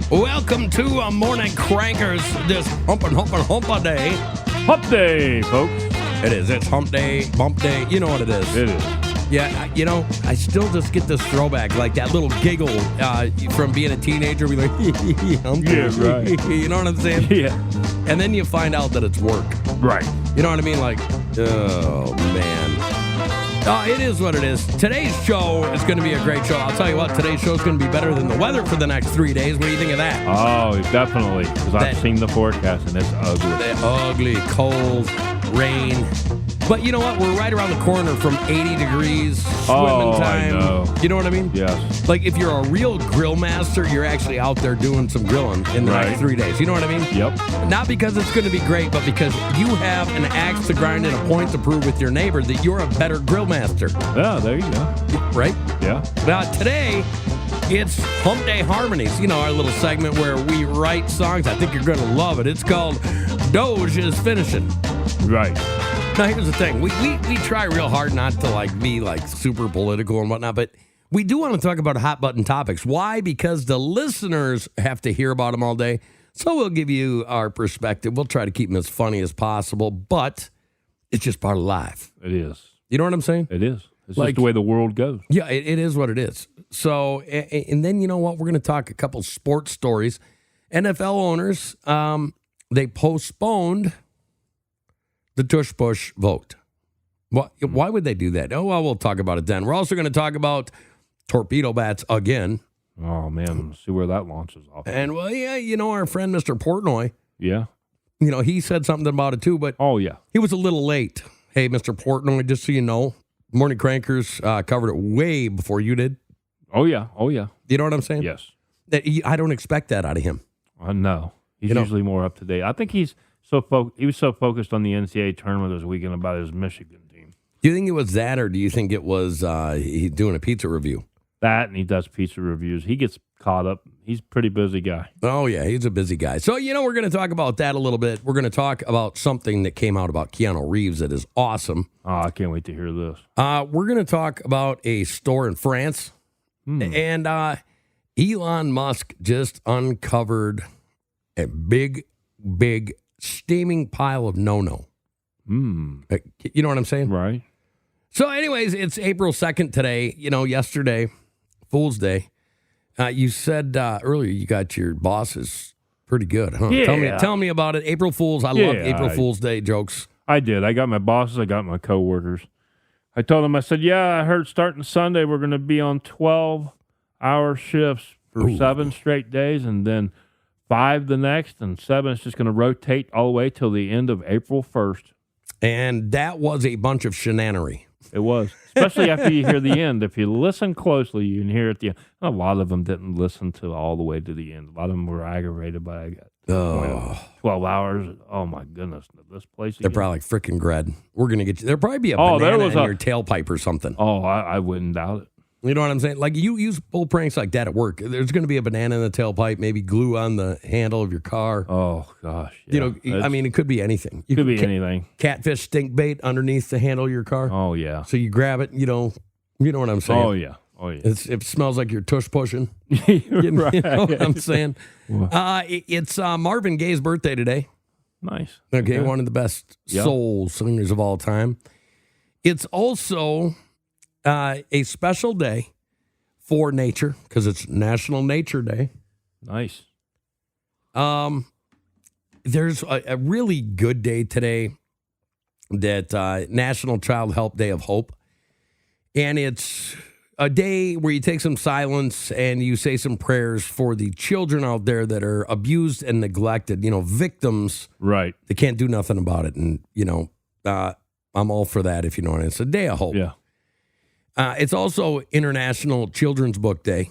Welcome to a Morning Crankers, this hump day. Hump Day, folks. It is. It's Hump Day, Bump Day. You know what it is. It is. Yeah, I still just get this throwback, like that little giggle from being a teenager. We like, hump day. Yeah, right. You know what I'm saying? Yeah. And then you find out that it's work. Right. You know what I mean? Like, oh, man. It is what it is. Today's show is going to be a great show. I'll tell you what, today's show is going to be better than the weather for the next 3 days. What do you think of that? Oh, definitely. Because I've seen the forecast, and it's ugly. Cold, rain. But you know what? We're right around the corner from 80 degrees, swimming time. I know. You know what I mean? Yes. Like, if you're a real grill master, you're actually out there doing some grilling in the next 3 days. You know what I mean? Yep. Not because it's going to be great, but because you have an axe to grind and a point to prove with your neighbor that you're a better grill master. Yeah, there you go. Right? Yeah. Today, it's Hump Day Harmonies. You know, our little segment where we write songs. I think you're going to love it. It's called Doge Is Finishin. Right. Now, here's the thing. We try real hard not to, be, super political and whatnot, but we do want to talk about hot-button topics. Why? Because the listeners have to hear about them all day. So we'll give you our perspective. We'll try to keep them as funny as possible, but it's just part of life. It is. You know what I'm saying? It is. It's just the way the world goes. Yeah, it is what it is. So, and then you know what? We're going to talk a couple sports stories. NFL owners, they postponed the Tush Push vote. Why would they do that? Oh, well, we'll talk about it then. We're also going to talk about torpedo bats again. Oh, man. Let's see where that launches off. And, well, yeah, our friend Mr. Portnoy, Yeah. He said something about it too, but he was a little late. Hey, Mr. Portnoy, just so you know, Morning Crankers covered it way before you did. Oh, yeah. Oh, yeah. You know what I'm saying? Yes. I don't expect that out of him. No. He's usually more up to date. I think he was so focused on the NCAA tournament this weekend about his Michigan team. Do you think it was that, or do you think it was he doing a pizza review? That, and he does pizza reviews. He gets caught up. He's a pretty busy guy. Oh, yeah, he's a busy guy. So, we're going to talk about that a little bit. We're going to talk about something that came out about Keanu Reeves that is awesome. Oh, I can't wait to hear this. We're going to talk about a store in France. And Elon Musk just uncovered a big, steaming pile of no-no. You know what I'm saying? Right. So anyways, it's April 2nd today. Yesterday, Fool's Day. You said earlier you got your bosses pretty good, huh? Yeah. Tell me about it. April Fools. I love April Fool's Day jokes. I did. I got my bosses. I got my coworkers. I told them, I said, I heard starting Sunday we're going to be on 12-hour shifts for 7 straight days, and then 5 the next, and 7 is just going to rotate all the way till the end of April 1st. And that was a bunch of shenanery. It was, especially after you hear the end. If you listen closely, you can hear at the end. A lot of them didn't listen to all the way to the end. A lot of them were aggravated by 12 hours. Oh, my goodness. This place again. They're probably like freaking Gred. We're going to get you. There'll probably be a banana in your tailpipe or something. Oh, I wouldn't doubt it. You know what I'm saying? Like, you use bull pranks like that at work. There's going to be a banana in the tailpipe, maybe glue on the handle of your car. Oh, gosh. Yeah. It could be anything. It could be anything. Catfish stink bait underneath the handle of your car. Oh, yeah. So you grab it, you know what I'm saying? Oh, yeah. Oh, yeah. It smells like you're tush pushing. Right. You know what I'm saying? It's Marvin Gaye's birthday today. Nice. Okay, one of the best soul singers of all time. It's also a special day for nature because it's National Nature Day. Nice. There's a really good day today, that National Child Help Day of Hope. And it's a day where you take some silence and you say some prayers for the children out there that are abused and neglected, victims. Right. They can't do nothing about it. And, I'm all for that, if you know what I mean. It's a day of hope. Yeah. It's also International Children's Book Day.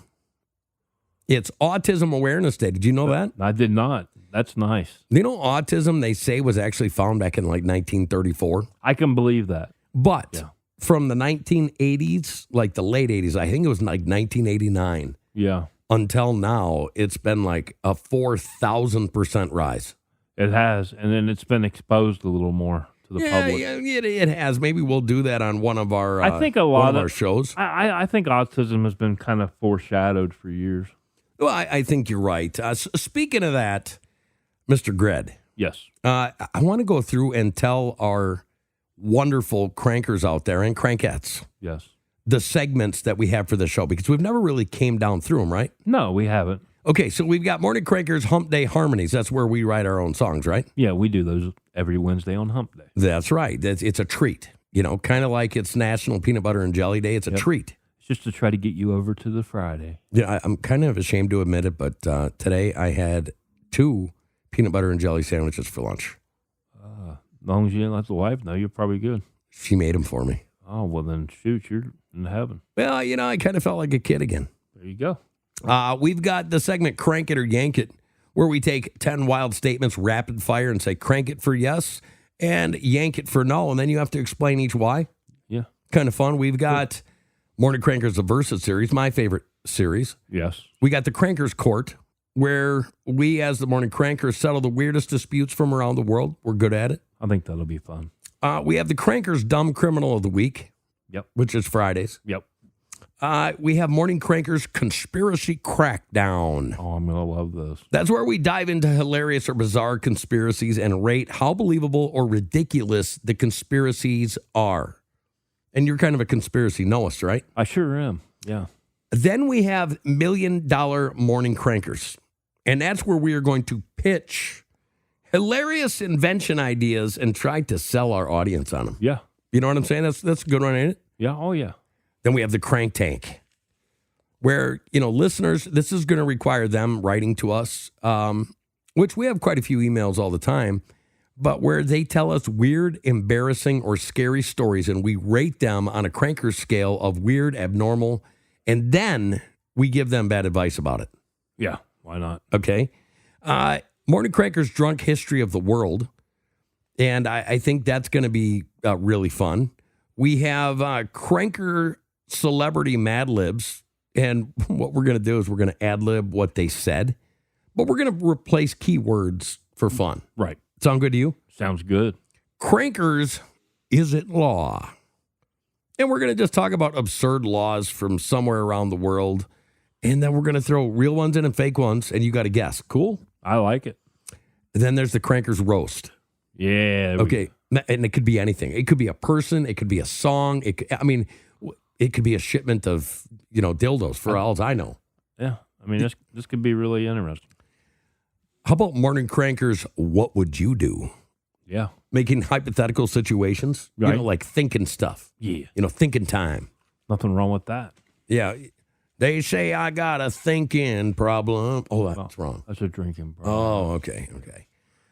It's Autism Awareness Day. Did you know that? I did not. That's nice. Autism, they say, was actually found back in 1934. I can believe that. But from the 1980s, like the late 80s, I think it was 1989. Yeah. Until now, it's been like a 4,000% rise. It has. And then it's been exposed a little more to the public. Yeah, it has. Maybe we'll do that on one of our I think a lot of our shows. I think autism has been kind of foreshadowed for years. Well, I think you're right. Speaking of that, Mr. Gred, Yes. I want to go through and tell our wonderful crankers out there and crankettes Yes. the segments that we have for the show, because we've never really came down through them, right? No, we haven't. Okay, so we've got Morning Crankers Hump Day Harmonies. That's where we write our own songs, right? Yeah, we do those every Wednesday on Hump Day. That's right. It's a treat. You know, kind of like it's National Peanut Butter and Jelly Day. It's a treat. It's just to try to get you over to the Friday. Yeah, I'm kind of ashamed to admit it, but today I had 2 peanut butter and jelly sandwiches for lunch. As long as you didn't let the wife know, you're probably good. She made them for me. Oh, well then, shoot, you're in heaven. Well, you know, I kind of felt like a kid again. There you go. We've got the segment Crank It or Yank It, where we take 10 wild statements rapid fire and say crank it for yes and yank it for no, and then you have to explain each why. Yeah. Kind of fun. We've got Morning Crankers, the Versus series, my favorite series. Yes. We got the Crankers Court, where we, as the Morning Crankers, settle the weirdest disputes from around the world. We're good at it. I think that'll be fun. We have the Crankers Dumb Criminal of the Week. Yep. Which is Fridays. Yep. We have Morning Crankers Conspiracy Crackdown. Oh, I'm going to love this. That's where we dive into hilarious or bizarre conspiracies and rate how believable or ridiculous the conspiracies are. And you're kind of a conspiracy knowist, right? I sure am. Yeah. Then we have $1 Million Morning Crankers. And that's where we are going to pitch hilarious invention ideas and try to sell our audience on them. Yeah. You know what I'm saying? That's a good one, ain't it? Yeah. Oh, yeah. Then we have the Crank Tank, where, you know, listeners, this is going to require them writing to us, which we have quite a few emails all the time, but where they tell us weird, embarrassing, or scary stories, and we rate them on a Cranker scale of weird, abnormal, and then we give them bad advice about it. Yeah. Why not? Okay. Morning Crankers Drunk History of the World, and I think that's going to be really fun. We have Cranker Celebrity Mad Libs, and what we're going to do is we're going to ad-lib what they said, but we're going to replace keywords for fun. Right. Sound good to you? Sounds good. Crankers, Is It Law? And we're going to just talk about absurd laws from somewhere around the world, and then we're going to throw real ones in and fake ones, and you got to guess. Cool? I like it. And then there's the Crankers Roast. Yeah. Okay, and it could be anything. It could be a person. It could be a song. It could be a shipment of, you know, dildos for all I know. Yeah. I mean, this could be really interesting. How about Morning Crankers, What Would You Do? Yeah. Making hypothetical situations, Right. you know, like thinking stuff. Yeah. You know, thinking time. Nothing wrong with that. Yeah. They say I got a thinking problem. Oh, that's wrong. That's a drinking problem. Oh, okay.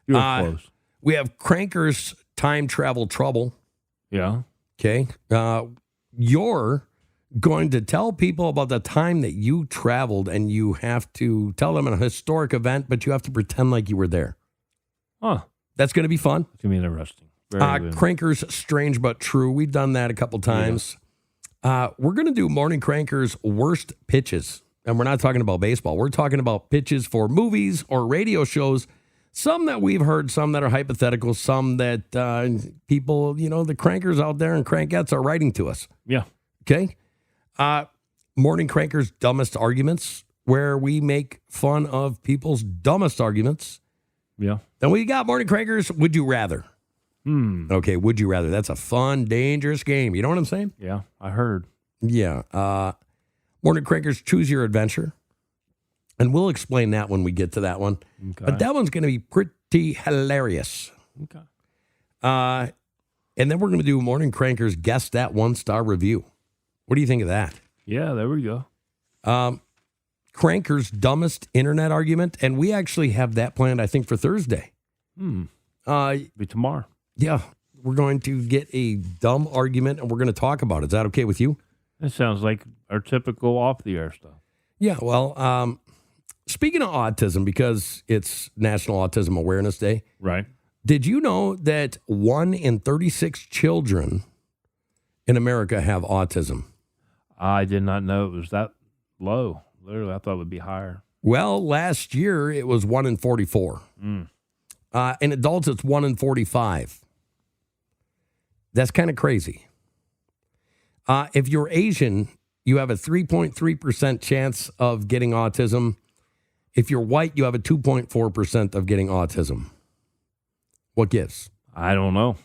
You were close. We have Crankers Time Travel Trouble. Yeah. Okay. You're going to tell people about the time that you traveled, and you have to tell them a historic event, but you have to pretend like you were there. Huh. That's going to be fun. It's going to be interesting. Very good. Crankers Strange But True. We've done that a couple times. Yeah. We're going to do Morning Crankers Worst Pitches. And we're not talking about baseball. We're talking about pitches for movies or radio shows. Some that we've heard, some that are hypothetical, some that people, you know, the crankers out there and crankettes are writing to us. Yeah. Okay. Morning Crankers Dumbest Arguments, where we make fun of people's dumbest arguments. Yeah. Then we got Morning Crankers Would You Rather. Okay, Would You Rather. That's a fun, dangerous game. You know what I'm saying? Yeah. I heard. Yeah. Morning Crankers Choose Your Adventure. And we'll explain that when we get to that one. Okay. But that one's going to be pretty hilarious. Okay. And then we're going to do Morning Crankers Guess That 1-Star Review. What do you think of that? Yeah, there we go. Crankers Dumbest Internet Argument. And we actually have that planned, I think, for Thursday. Be tomorrow. Yeah. We're going to get a dumb argument, and we're going to talk about it. Is that okay with you? It sounds like our typical off-the-air stuff. Yeah, well, speaking of autism, because it's National Autism Awareness Day, Right. did you know that 1 in 36 children in America have autism? I did not know it was that low. Literally, I thought it would be higher. Well, last year it was 1 in 44. In adults, it's 1 in 45. That's kind of crazy. If you're Asian, you have a 3.3% chance of getting autism. If you're white, you have a 2.4% of getting autism. What gives? I don't know.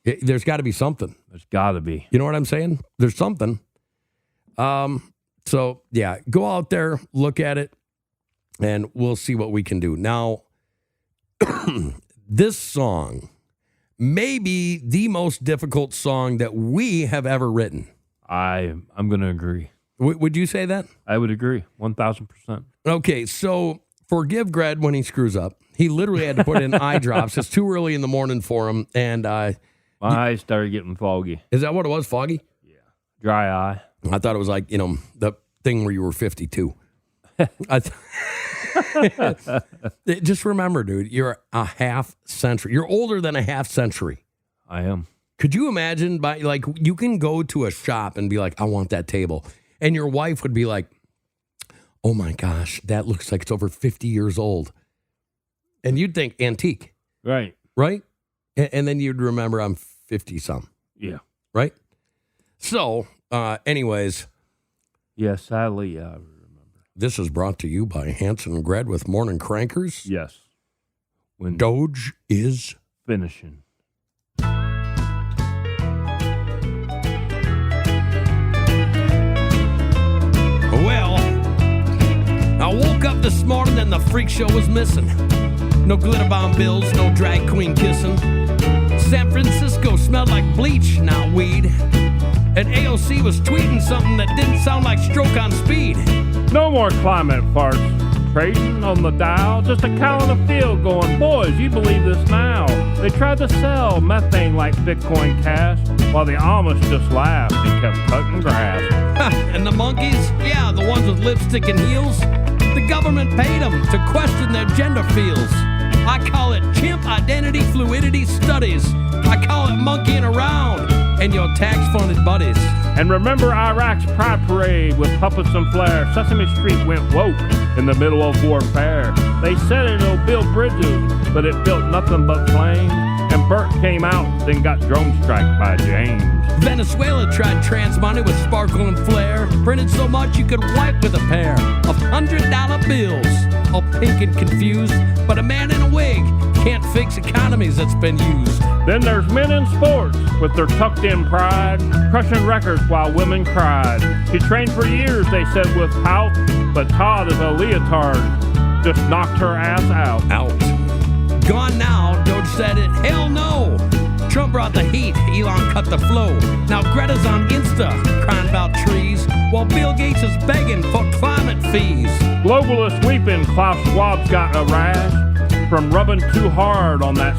There's got to be something. There's got to be. You know what I'm saying? There's something. So, yeah, go out there, look at it, and we'll see what we can do. Now, this song may be the most difficult song that we have ever written. I'm going to agree. Would you say that? I would agree, 1,000%. Okay, so forgive Greg when he screws up. He literally had to put in eye drops. It's too early in the morning for him, and my eyes started getting foggy. Is that what it was, foggy? Yeah, dry eye. I thought it was like, the thing where you were 52. Just remember, dude, you're a half century. You're older than a half century. I am. Could you imagine, you can go to a shop and be like, I want that table. And your wife would be like, oh my gosh, that looks like it's over 50 years old. And you'd think antique. Right. Right? And then you'd remember I'm 50-some. Yeah. Right? So, anyways. Yeah, sadly, I remember. This is brought to you by Hanson and Gred with Morning Crankers. Yes. When Doge is finishing. Well, I woke up this morning and the freak show was missing. No glitter bomb bills, no drag queen kissing. San Francisco smelled like bleach, not weed. And AOC was tweeting something that didn't sound like stroke on speed. No more climate farts. Trading on the dial, just a cow in the field going, boys, you believe this now. They tried to sell methane like Bitcoin Cash, while the Amish just laughed and kept cutting grass. And the monkeys, yeah, the ones with lipstick and heels, the government paid them to question their gender feels. I call it chimp identity fluidity studies. I call it monkeying around and your tax-funded buddies. And remember Iraq's Pride Parade with puppets and flair. Sesame Street went woke in the middle of warfare. They said it'll build bridges, but it built nothing but flames. And Bert came out, then got drone strike by James. Venezuela tried trans money with sparkle and flare. Printed so much you could wipe with a pair of $100 bills. All pink and confused, but a man in a wig can't fix economies that's been used. Then there's men in sports with their tucked-in pride, crushing records while women cried. She trained for years, they said with pout, but Todd is a leotard, just knocked her ass out. Gone now, Doge said it, hell no. Trump brought the heat, Elon cut the flow. Now Greta's on Insta, crying about trees, while Bill Gates is begging for climate fees. Globalists weeping, Klaus Schwab's got a rash from rubbing too hard on that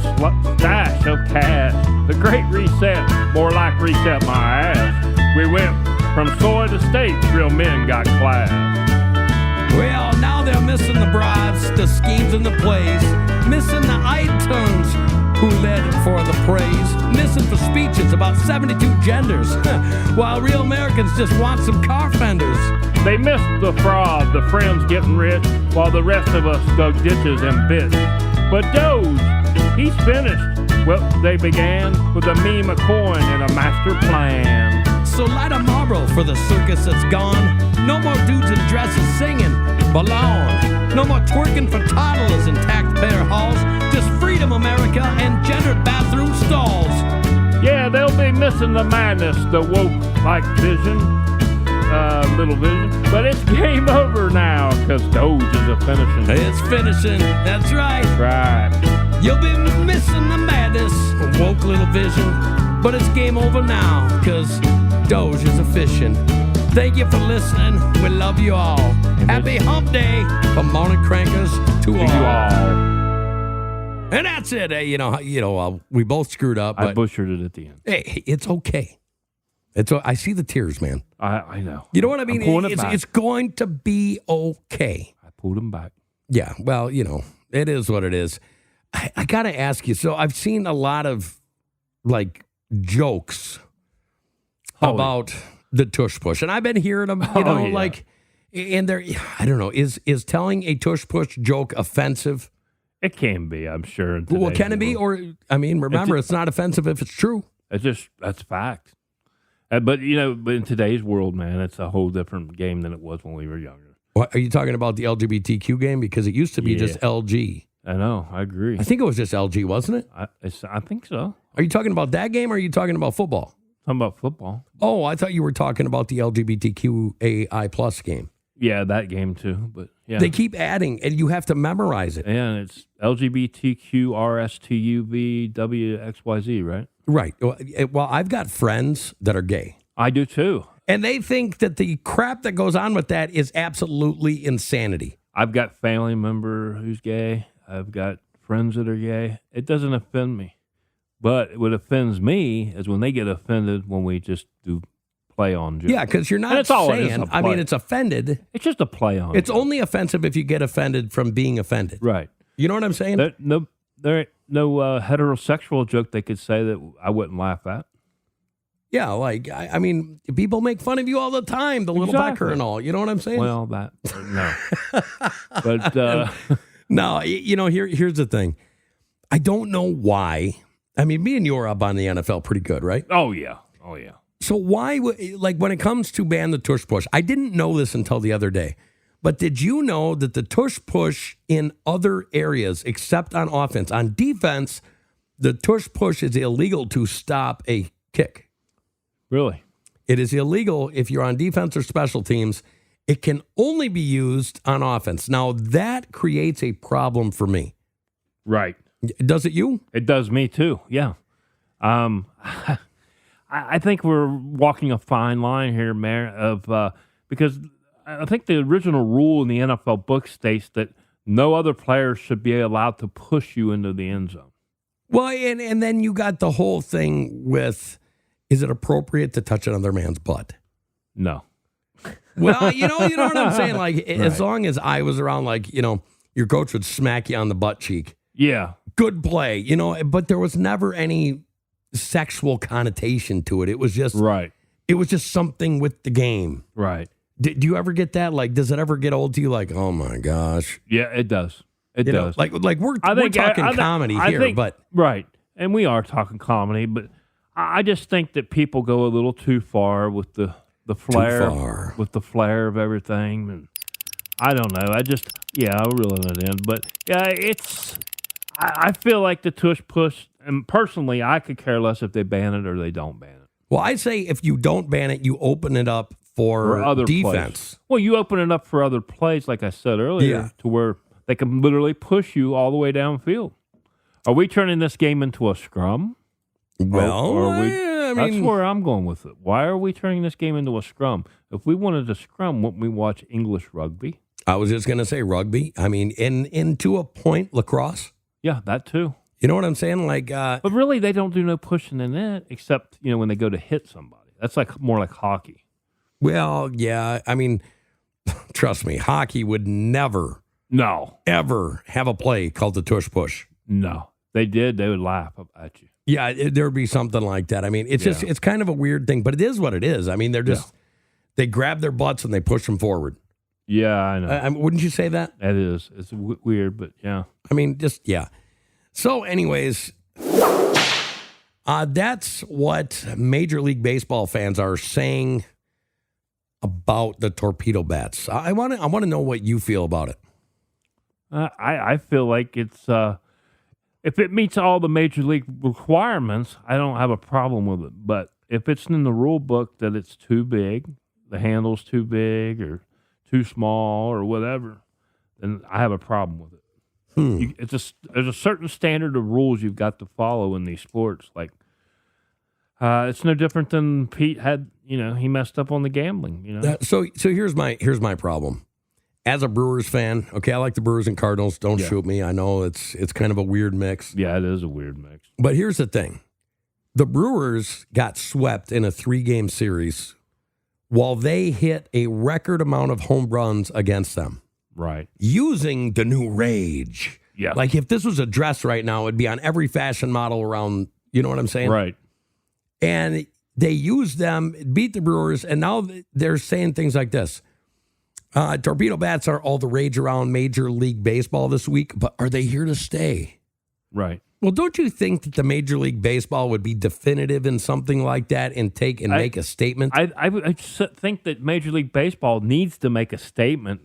stash of cash. The Great Reset, more like reset my ass. We went from soy to steak, real men got class. Well, now they're missing the bribes, the schemes and the plays, missing the items who led for the praise, missing for speeches about 72 genders, while real Americans just want some car fenders. They missed the fraud, the friends getting rich, while the rest of us dug ditches and bits. But Doge, he's finished what they began with a meme, a coin, and a master plan. So light a Marlboro for the circus that's gone. No more dudes in dresses singing belong. No more twerking for toddlers in taxpayer halls. Just freedom, America, and gendered bathroom stalls. Yeah, they'll be missing the madness, the woke-like vision, little vision. But it's game over now, because Doge is a finishing. It's finishing, that's right. Right. You'll be missing the madness, woke little vision. But it's game over now, because Doge is a fishing. Thank you for listening. We love you all. Happy Hump Day from Morning Crankers to all. And that's it. We both screwed up. I But butchered it at the end. hey, it's okay. I see the tears, man. I know. You know what I mean? I'm pulling it back. It's going to be okay. I pulled him back. Yeah, well, it is what it is. I got to ask you. So I've seen a lot of, jokes about the Tush Push. And I've been hearing them, and they're, I don't know, is telling a Tush Push joke offensive? It can be, I'm sure. Well, can it be? Or, remember, it's not offensive if it's true. That's fact. But in today's world, man, it's a whole different game than it was when we were younger. What, are you talking about the LGBTQ game? Because it used to be just LG. I know. I agree. I think it was just LG, wasn't it? I think so. Are you talking about that game or are you talking about football? Talking about football. Oh, I thought you were talking about the LGBTQAI plus game. Yeah, that game too. But yeah. They keep adding, and you have to memorize it. And it's LGBTQRSTUVWXYZ, right? Right. Well, I've got friends that are gay. I do too. And they think that the crap that goes on with that is absolutely insanity. I've got family member who's gay. I've got friends that are gay. It doesn't offend me. But what offends me is when they get offended when we just do play on jokes. Yeah, because you're not saying, I mean, it's offended. It's just a play on. It's only offensive if you get offended from being offended. Right. You know what I'm saying? There ain't no heterosexual joke they could say that I wouldn't laugh at. Yeah, like, I mean, people make fun of you all the time, the little Becker and all. You know what I'm saying? Well, no. But, no, here's the thing. I don't know why. I mean, me and you are up on the NFL pretty good, right? Oh, yeah. So why, like, when it comes to ban the tush push, I didn't know this until the other day, but did you know that the tush push in other areas, except on offense, on defense, the tush push is illegal to stop a kick? Really? It is illegal if you're on defense or special teams. It can only be used on offense. Now, that creates a problem for me. Right. Does it you? It does me too, yeah. I think we're walking a fine line here, Mayor, because I think the original rule in the NFL book states that no other player should be allowed to push you into the end zone. Well, and then you got the whole thing with, is it appropriate to touch another man's butt? No. Well, you know what I'm saying? Like, right. As long as I was around, like, your coach would smack you on the butt cheek. Yeah. Good play, but there was never any sexual connotation to it. It was just right. It was just something with the game. Right. Do you ever get that? Like, does it ever get old to you? Like, oh my gosh. Yeah, it does. It does. Like we're talking comedy here, but right. And we are talking comedy, but I just think that people go a little too far with the flair, with the flair of everything, and I don't know. I'll reel it in. But yeah, I feel like the tush push, and personally, I could care less if they ban it or they don't ban it. Well, I'd say if you don't ban it, you open it up for other defense. Plays. Well, you open it up for other plays, like I said earlier, to where they can literally push you all the way downfield. Are we turning this game into a scrum? Well, that's where I'm going with it. Why are we turning this game into a scrum? If we wanted a scrum, wouldn't we watch English rugby? I was just going to say rugby. I mean, to a point, lacrosse. Yeah, that too. You know what I'm saying? Like, but really, they don't do no pushing in it, except when they go to hit somebody. That's like more like hockey. Well, yeah. I mean, trust me, hockey would never, ever have a play called the tush push. No, they did. They would laugh at you. Yeah, there would be something like that. I mean, it's just it's kind of a weird thing, but it is what it is. I mean, they're just they grab their butts and they push them forward. Yeah, I know. Wouldn't you say that? It is. It's weird, but yeah. I mean, So, anyways, that's what Major League Baseball fans are saying about the torpedo bats. I want to know what you feel about it. I feel like it's if it meets all the Major League requirements, I don't have a problem with it. But if it's in the rule book that it's too big, the handle's too big or too small or whatever, then I have a problem with it. There's a certain standard of rules you've got to follow in these sports. Like, it's no different than Pete had. He messed up on the gambling. So here's my problem. As a Brewers fan, okay, I like the Brewers and Cardinals. Don't shoot me. I know it's kind of a weird mix. Yeah, it is a weird mix. But here's the thing: the Brewers got swept in a 3-game series, while they hit a record amount of home runs against them. Right. Using the new rage. Yeah. Like if this was a dress right now, it'd be on every fashion model around, you know what I'm saying? Right. And they used them, beat the Brewers, and now they're saying things like this. Torpedo bats are all the rage around Major League Baseball this week, but are they here to stay? Right. Well, don't you think that the Major League Baseball would be definitive in something like that and make a statement? I think that Major League Baseball needs to make a statement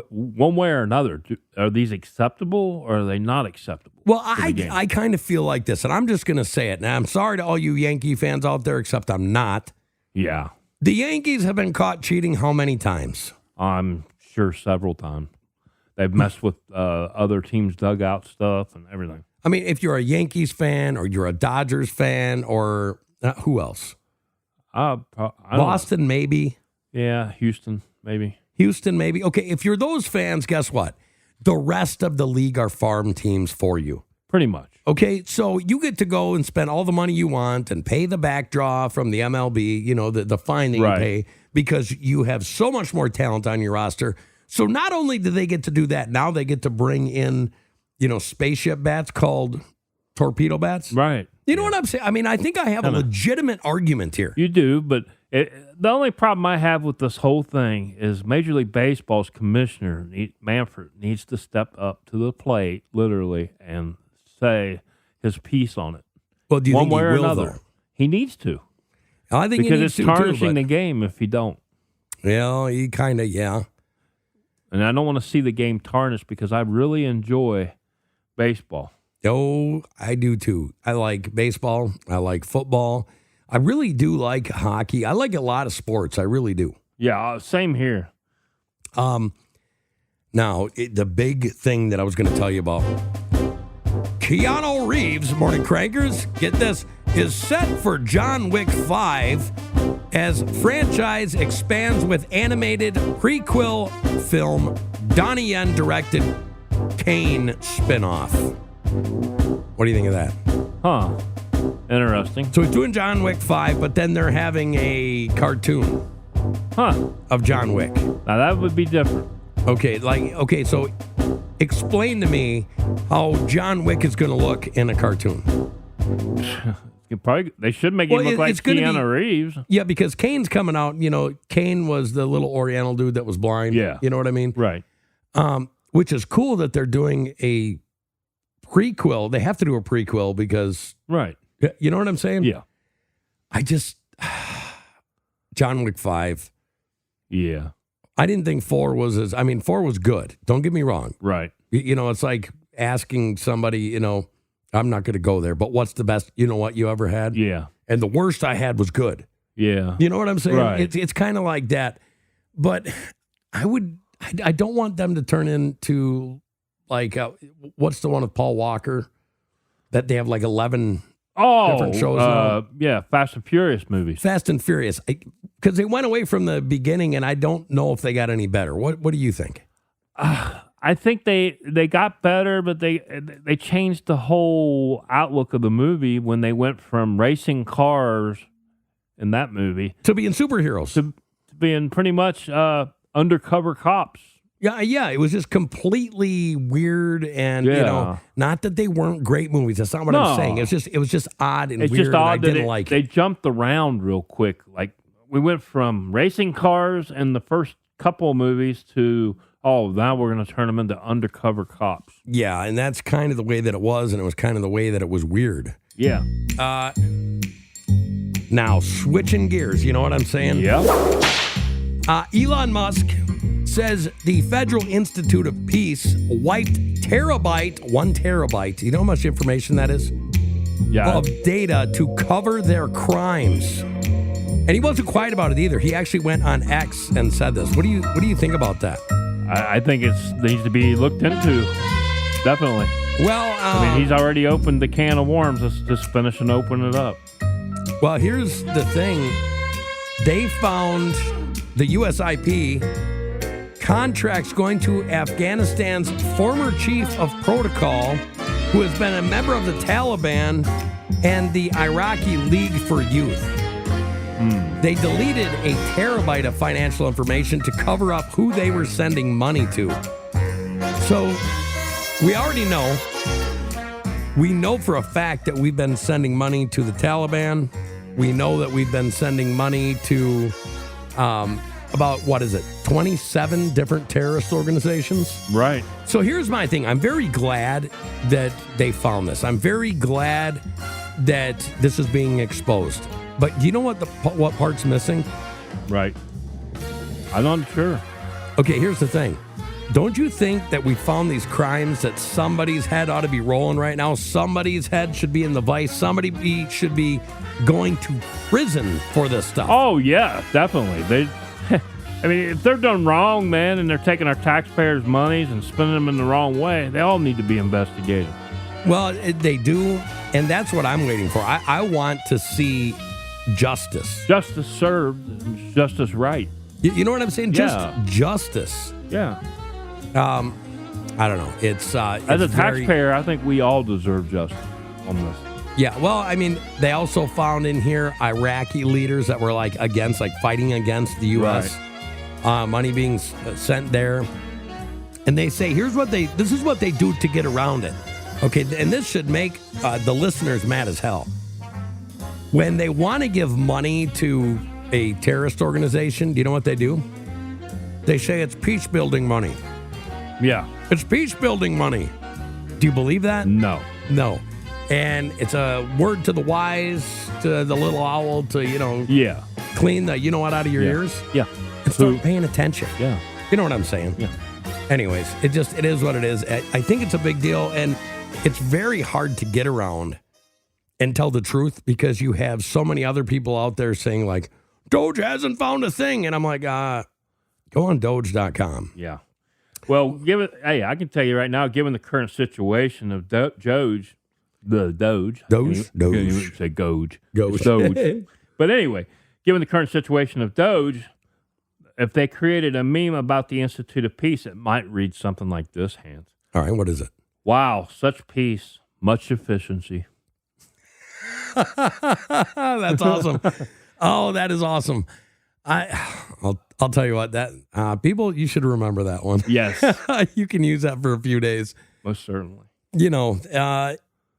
one way or another, are these acceptable or are they not acceptable? Well, I kind of feel like this, and I'm just going to say it. Now, I'm sorry to all you Yankee fans out there, except I'm not. Yeah. The Yankees have been caught cheating how many times? I'm sure several times. They've messed with other teams' dugout stuff and everything. I mean, if you're a Yankees fan or you're a Dodgers fan or who else? Boston, maybe. Yeah, Houston, maybe. Houston, maybe. Okay, if you're those fans, guess what? The rest of the league are farm teams for you. Pretty much. Okay, so you get to go and spend all the money you want and pay the backdraw from the MLB, the fine that you pay, because you have so much more talent on your roster. So not only do they get to do that, now they get to bring in, spaceship bats called torpedo bats. Right. You know what I'm saying? I mean, I think I have a legitimate argument here. You do, but the only problem I have with this whole thing is Major League Baseball's commissioner, Manfred, needs to step up to the plate, literally, and say his piece on it. Well, do you One think way he or will, another? though? He needs to. I think because he needs it's tarnishing the game if he don't. Well, he kind of, yeah. And I don't want to see the game tarnished because I really enjoy baseball. Oh, I do too. I like baseball. I like football. I really do like hockey. I like a lot of sports. I really do. Yeah, same here. Now, the big thing that I was going to tell you about, Keanu Reeves, Morning Crankers, get this, is set for John Wick 5 as franchise expands with animated prequel film Donnie Yen directed Caine spinoff. What do you think of that? Huh. Interesting. So he's doing John Wick 5, but then they're having a cartoon of John Wick. Now that would be different. Okay, so explain to me how John Wick is going to look in a cartoon. They should make him look like Keanu Reeves. Yeah, because Caine's coming out. Caine was the little Oriental dude that was blind. Yeah. You know what I mean? Right. Which is cool that they're doing a prequel. They have to do a prequel because... Right. You know what I'm saying? Yeah. John Wick 5. Yeah. I didn't think 4 was 4 was good. Don't get me wrong. Right. It's like asking somebody, I'm not going to go there, but what's the best, what you ever had? Yeah. And the worst I had was good. Yeah. You know what I'm saying? Right. It's kind of like that. But I don't want them to turn into like, what's the one with Paul Walker that they have like 11 different shows now? Yeah, Fast and Furious movies. Fast and Furious. Because they went away from the beginning, and I don't know if they got any better. What do you think? I think they got better, but they changed the whole outlook of the movie when they went from racing cars in that movie to being superheroes, to being pretty much undercover cops. Yeah, it was just completely weird, and not that they weren't great movies. That's not what I'm saying. It was just odd and it's weird. Just odd and I didn't like it. They jumped around real quick. Like we went from racing cars in the first couple of movies to now we're going to turn them into undercover cops. Yeah, and that's kind of the way that it was, and it was kind of the way that it was weird. Yeah. Now switching gears, you know what I'm saying? Yeah. Elon Musk says the Federal Institute of Peace wiped 1 terabyte. You know how much information that is? Yeah. Of data to cover their crimes. And he wasn't quiet about it either. He actually went on X and said this. What do you think about that? I think it needs to be looked into. Definitely. Well, he's already opened the can of worms. Let's just finish and open it up. Well, here's the thing. They found the USIP contracts going to Afghanistan's former chief of protocol, who has been a member of the Taliban and the Iraqi League for Youth. They deleted 1 terabyte of financial information to cover up who they were sending money to. So we already know. We know for a fact that we've been sending money to the Taliban. We know that we've been sending money to about, 27 different terrorist organizations? Right. So here's my thing. I'm very glad that they found this. I'm very glad that this is being exposed. But you know what part's missing? Right. I'm not sure. Okay, here's the thing. Don't you think that we found these crimes that somebody's head ought to be rolling right now? Somebody's head should be in the vice. Should be going to prison for this stuff. Oh, yeah, definitely. I mean, if they're done wrong, man, and they're taking our taxpayers' monies and spending them in the wrong way, they all need to be investigated. Well, they do, and that's what I'm waiting for. I want to see justice. Justice served and justice right. You know what I'm saying? Yeah. Just justice. Yeah. I don't know. It's as a taxpayer, I think we all deserve justice on this. Yeah. Well, I mean, they also found in here Iraqi leaders that were like fighting against the U.S. Right. Money being sent there, and they say this is what they do to get around it. Okay, and this should make the listeners mad as hell. When they want to give money to a terrorist organization, do you know what they do? They say it's peace building money. Yeah. It's peace building money. Do you believe that? No. No. And it's a word to the wise, to the little owl, to, Yeah. clean the you-know-what out of your ears. Yeah. And start paying attention. Yeah. You know what I'm saying? Yeah. Anyways, it is what it is. I think it's a big deal, and it's very hard to get around and tell the truth because you have so many other people out there saying, like, Doge hasn't found a thing. And I'm like, go on Doge.com. Yeah. Well, I can tell you right now, given the current situation of Doge. Doge. Say Doge. Doge. But anyway, given the current situation of Doge, if they created a meme about the Institute of Peace, it might read something like this, Hans. All right, what is it? Wow, such peace, much efficiency. That's awesome. Oh, that is awesome. I'll tell you what, that people, you should remember that one. Yes. You can use that for a few days. Most certainly. Do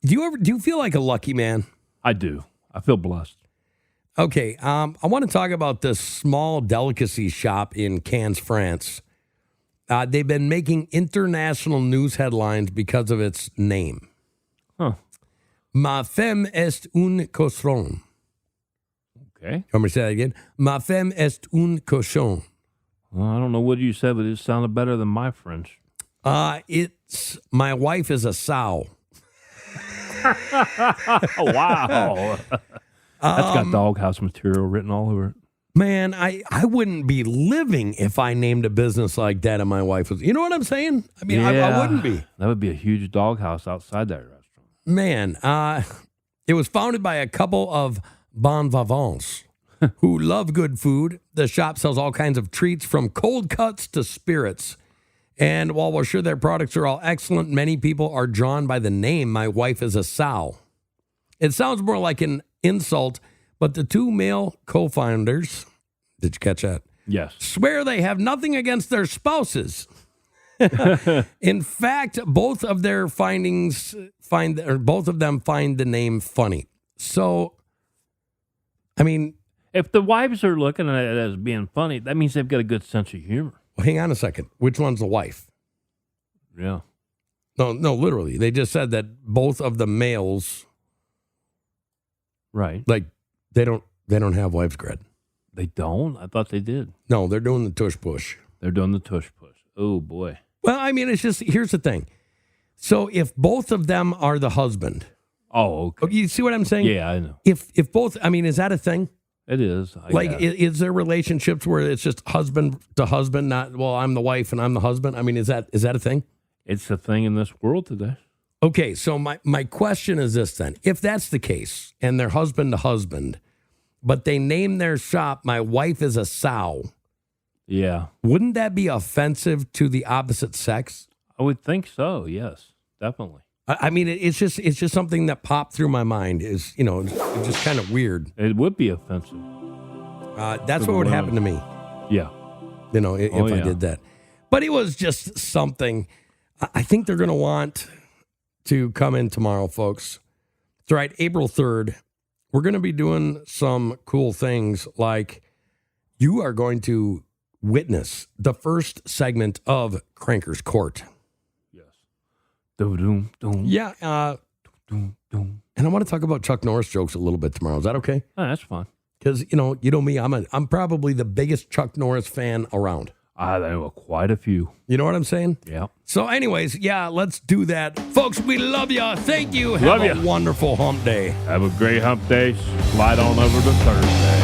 you feel like a lucky man? I do. I feel blessed. Okay, I want to talk about this small delicacy shop in Caen, France. They've been making international news headlines because of its name. Huh. Ma femme est un cochon. Okay. You want me to say that again? Ma femme est un cochon. Well, I don't know what you said, but it sounded better than my French. It's my wife is a sow. Oh, wow. That's got doghouse material written all over it. Man, I wouldn't be living if I named a business like that and my wife was. You know what I'm saying? I mean, I wouldn't be. That would be a huge doghouse outside that restaurant. Man, it was founded by a couple of bon vivants who love good food. The shop sells all kinds of treats from cold cuts to spirits. And while we're sure their products are all excellent, many people are drawn by the name, My Wife is a Sow. It sounds more like an insult, but the two male co-founders, did you catch that? Yes. Swear they have nothing against their spouses. In fact, both of them find the name funny. So, I mean, if the wives are looking at it as being funny, that means they've got a good sense of humor. Well, hang on a second. Which one's the wife? Yeah. No, literally. They just said that both of the males, right? Like they don't have wife's cred. They don't? I thought they did. No, they're doing the tush push. They're doing the tush push. Oh boy. Well, I mean, it's just here's the thing. So if both of them are the husband. Oh, okay. You see what I'm saying? Yeah, I know. If both, I mean, is that a thing? It is. Is there relationships where it's just husband to husband, not, well, I'm the wife and I'm the husband? I mean, is that a thing? It's a thing in this world today. Okay, so my question is this then. If that's the case and they're husband to husband, but they name their shop, My Wife is a Sow. Yeah. Wouldn't that be offensive to the opposite sex? I would think so, yes, definitely. I mean, it's just something that popped through my mind. Is it's just kind of weird. It would be offensive. That's what would happen to me. Yeah, if I did that. But it was just something. I think they're going to want to come in tomorrow, folks. That's right, April 3rd. We're going to be doing some cool things, like you are going to witness the first segment of Cranker's Court. Yeah. And I want to talk about Chuck Norris jokes a little bit tomorrow. Is that okay? Oh, that's fine. Because, you know me, I'm probably the biggest Chuck Norris fan around. I know quite a few. You know what I'm saying? Yeah. So anyways, yeah, let's do that. Folks, we love you. Thank you. Love Have a ya. wonderful hump day. Have a great hump day. Slide on over to Thursday.